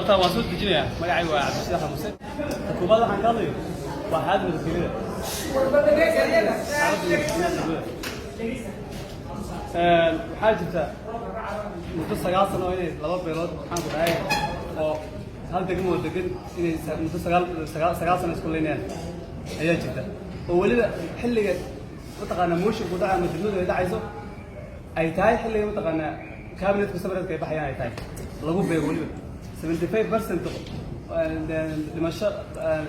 horta waan soo dejinayaa magacaygu waa Cabdishaaq Xamse xukuumadda waxaan ka hadlayo waa xaalad madaxweynaha waxaa jirta muddo 9 sano inay laba beelood waxaan ku dhahay oo hal degmo oo degan inay muddo 9 sano isku leeyeen ayaa jirta oo waliba xilliga mataqaana mooshin ku dhaca madadooda ay dhacayso ay tahay xilliga mataqaana cabinet-ku sabaradka ay baxayaan ay tahay lagu beego waliba 75% dhimasho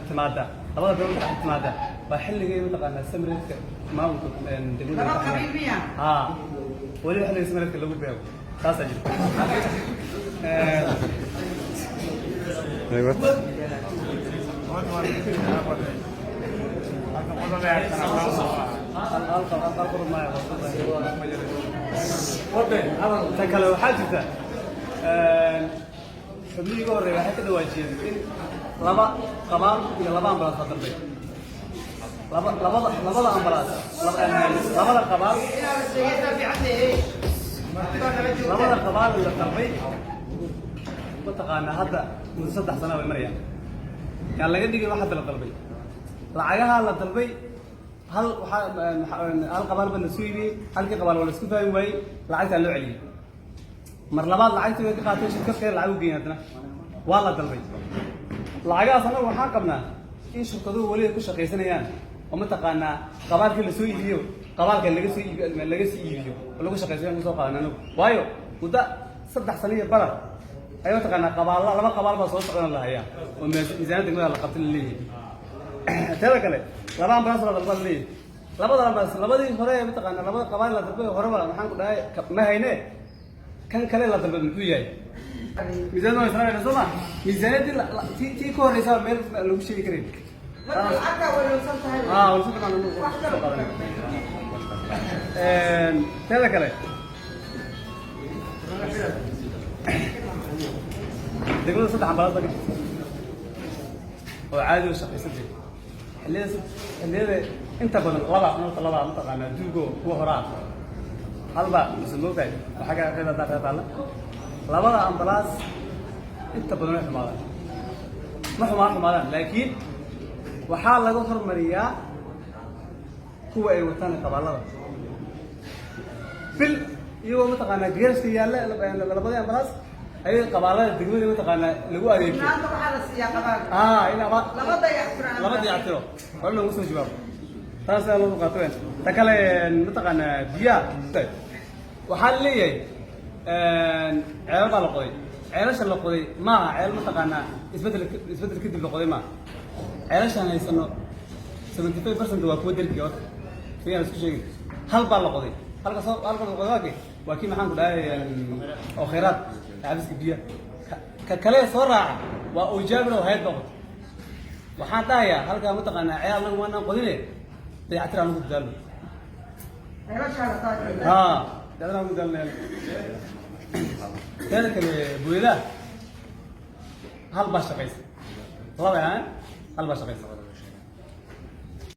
timaada labada beelood ka timaada waa xilligay mataqaana sabaradka maamulka degmada ha waliba xilliga sabaradka lagu beego taas ajir تكلم حاجته xubnihii ugu horreeyay waxay ka dhawaajiyeen in laba qabaal iyo laba ambalaas la dalbay labada ambalaas labada qabaal la dalbay mataqaana hadda muddo 3 sano way marayaan yaa laga dhigay waxa la dalbay lacagaha la dalbay hal qabaal baa la soo iibiyey halkii qabaal waa la isku fahmi waayey lacagtaa loo celiyey mar labaad lacagtii way ka qaateen shirkadkeeda lacag u geeyeen haddana waa la dalbay lacagahaas annagu waxaan qabnaa in shirkaduhu weliba ku shaqaysanayaan oo mataqaanaa qabaalkii la soo iibiyo qabaalka laga sii iibiyo oo lagu shaqaysanaya ku soo qaadan anagu waayo muddo 3 sano iyo barar ay mataqaanaa laba qabaal baa soo socdaan la hayaa oo miisaaniyadda degmada la qabtay la leeyahay teeda kale laba ambalaas la dalbay leeyahay labada ambalaas labadii hore mataqaanaa labada qabaal la dalbay horeba waxaan ku dhahay ma hayne kan kale la dalbay muxuu yahay miisaaniyadda waa israa'iil soo ma miisaaniyadda tii ka horeysa meel lagu sheegi karin teeda kale degmada 3 ambalaas ka jirta oo caadi u shaqaysatay xilliyada inta badan laba mataqaanaa duugo kuwa horaa halba ismoogay waxa ka qeybta taala labada ambalaas inta badan way xumaadaan laakiin waxaa laga hormariyaa kuwa ay wataan qabaalada bil iyo mataqaanaa geerska yaalla labada ambalaas ay qabaalada degmada mataqaanaa lagu adeegto waxa la siiyaa qabaal ina laba dayactiro wala lagu soo jawaabo taas ayaa lagu qaateen ta kale mataqaanaa biya waxaa leeyahay ceelal baa la qoday ceelasha la qoday maaha ceel mataqaanaa isbedel kadib la qoday maaha ceelashaan haysano 75% waa kuwa dalkii horta fiyaan isku sheegin hal baa la qoday halka la qoday waa kii maxaan ku dhahay oo khayraad عابسك بيا ككلاه صراع وأجابنا وهاي ضغط وحتى يا هل كان متقنا عيالنا وانا قدينه بيعترف عنه بدله ده أنا بدلنا ذلك بويلا هل باش قيس والله يعني هل باش قيس